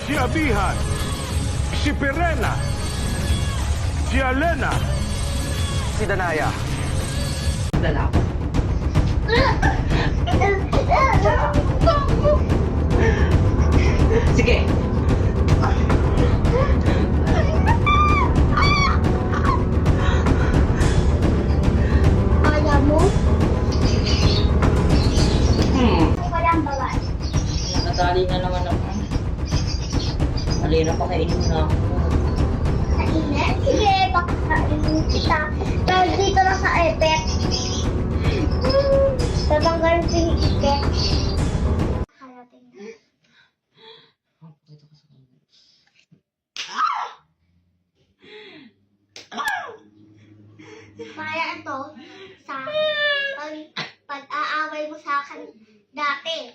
si Abihan, si Perena, si Alena, Si Danaya. Dalaw. Sige. Kaya mo? Walang bawas. Nakatali na naman ako. Halina pa kainin na ako. Kainin? Sige, baka kainin kita. Dahil dito lang sa epek. Tatanggalin ko yung epek. Halating na. Pakita ko sa kanila. Kaya ito, sa pag-aaway mo sa akin dati.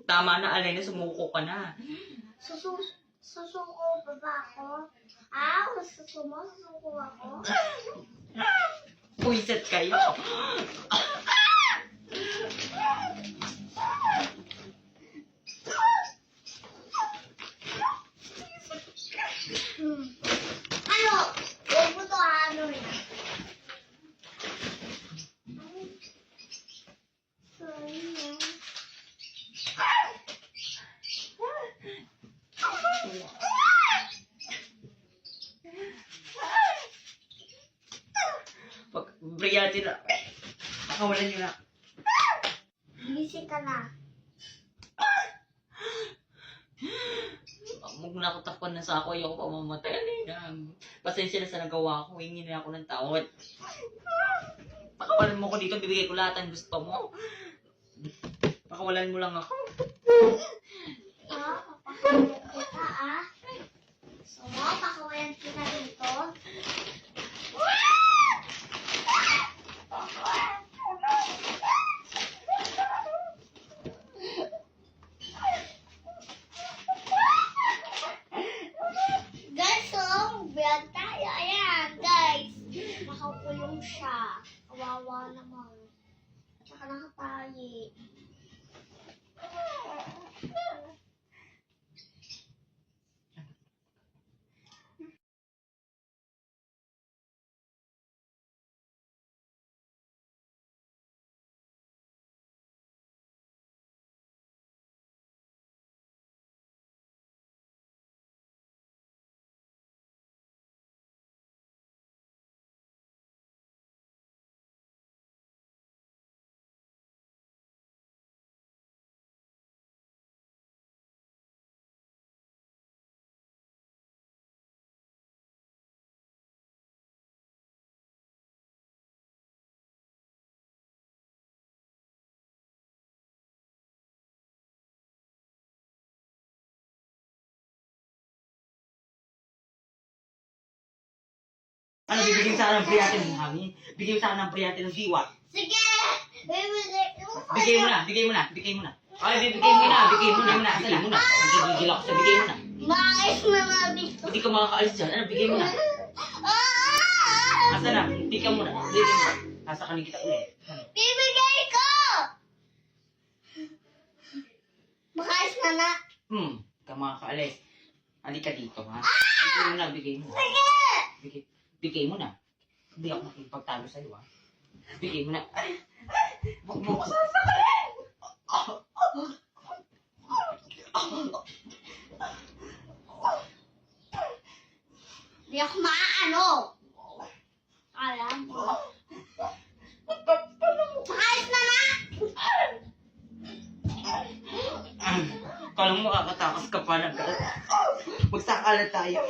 Tama na, Alena, sumuko ka na. Susuko pa ba ako? Susuko ako? Puwiset kayo. Ano? Huwag mo to ano eh. Sorry na. Pag briyati na. Pakawalan nyo na. Busy ka na. Huwag na ako takpan na sa ako. Ayoko pa mamatay. Alena. Pasensya na sa nagawa ko. Hingi na ako ng tawad. Pakawalan mo ko dito. Bibigay ko lahat ang gusto mo. Pakawalan mo lang ako. Papakawalan kita So, pakawalan kita dito. Guys, vlog tayo. Ayan, guys. Nakakulong siya. Kawawa naman. Tsaka nakatali. Ano, bibigyan sa akin ng priyatin ng hangin? Bigyan mo sa akin ng priyatin ng diwa. Sige! Bigay mo na, bigay mo na, bigay mo na. Ay, bigay mo na, bigay mo na. Asa na mo na. Nagigigil ako sa bigay mo na. Maayos na nabito. Hindi ka makakaalis dyan. Ano, bigay mo na. Asa na, hindi ka muna. Bigay mo na. Nasa kanin kita ulit. Bibigay ko! Maayos na na. Ka makakaalis. Halika dito, ha? Bigay mo na, bigay mo. Sige! Bigay mo na. Hindi ako makipagtalo sa'yo, ha? Bigay mo na. Huwag mo ko sasakit! Hindi ako maaano. Alam mo. Maayos na na! Kala mo makakatakas ka pa na. Magsakala tayo.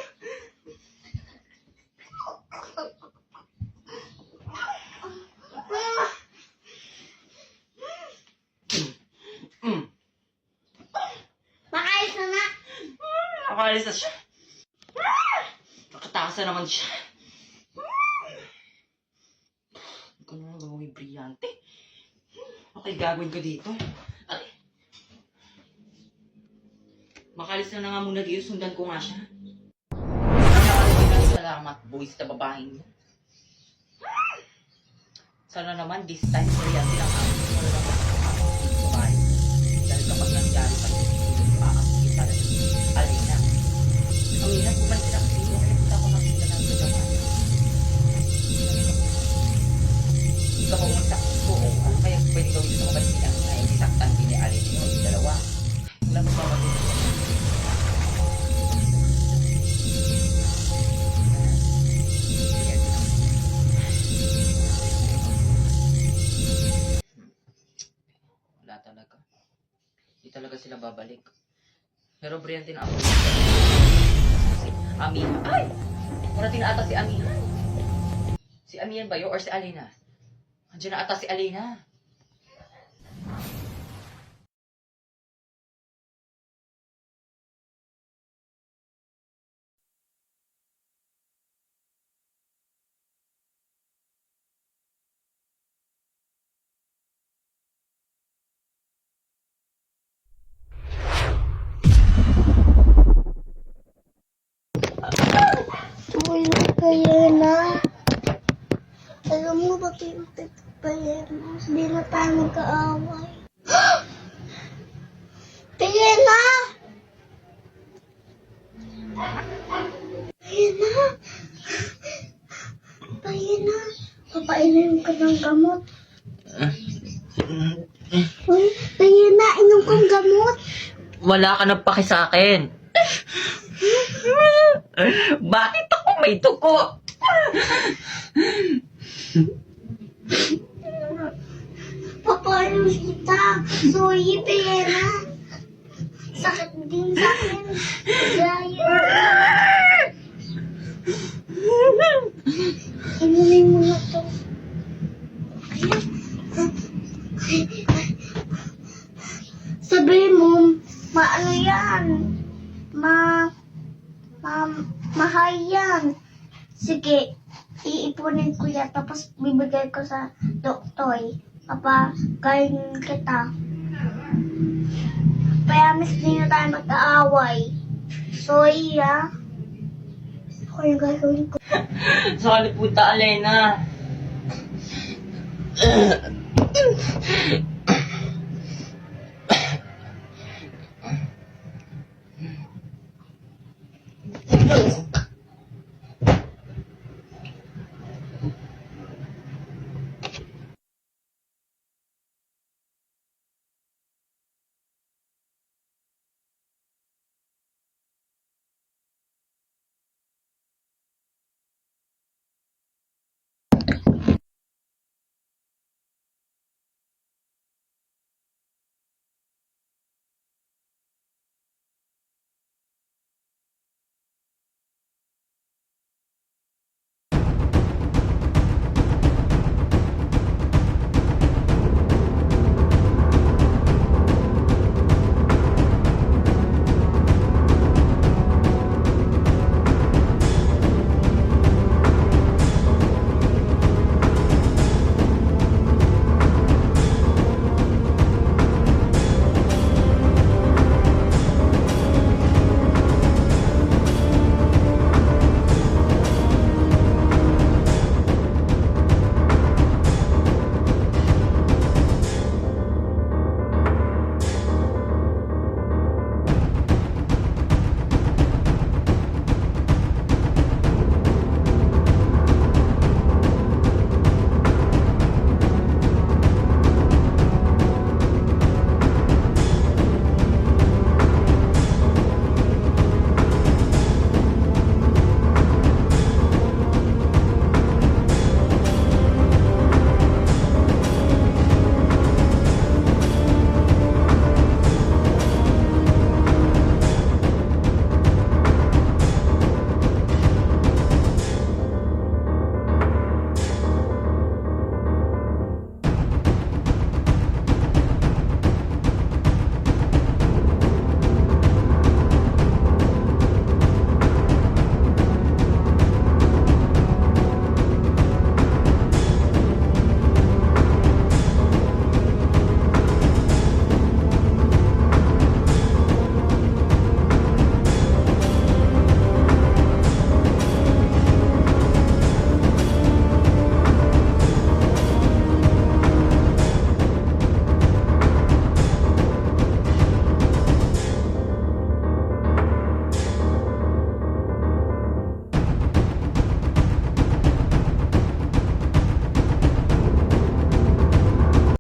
Maayos na na! Nakaalis na siya. Nakatakas na naman siya. Hindi ko na gawin brillante. Okay, gagawin ko dito. Ay. Makalis na nga muna dito. Sundan ko nga siya. Salamat, boys, na babaeng. Sana naman, this time, brillante lang ako. Wala naman ako babae. Dahil kapag nangyari sa Hindi talaga sila babalik. Pero Brian din ako. Si Amihan. Ay! Parating na ata si Amihan. Si Amihan ba yun or si Alina? Andiyan na ata si Alina. Uy, kaya na. Alam mo ba kayo kaya na? Hindi na tayo magkaaway. Kaya na! Kaya na! Kaya na! Papainom ka ng gamot. Uy, kaya na! Inom kong gamot. Wala ka nang paki sa akin. Bakit ako may dugo? Papainom kita. Sorry, kaya na. Sakit din sa akin. Gaya. Inumin mo na to. Sabihin mo, maano yan? Mahal yan. Sige, iipunin ko yan. Tapos bibigay ko sa doktor. Papagayin kita. Payamis din na tayo mag-aaway. Sorry, ha? Ako yung gagawin ko. Sorry puta, Alena.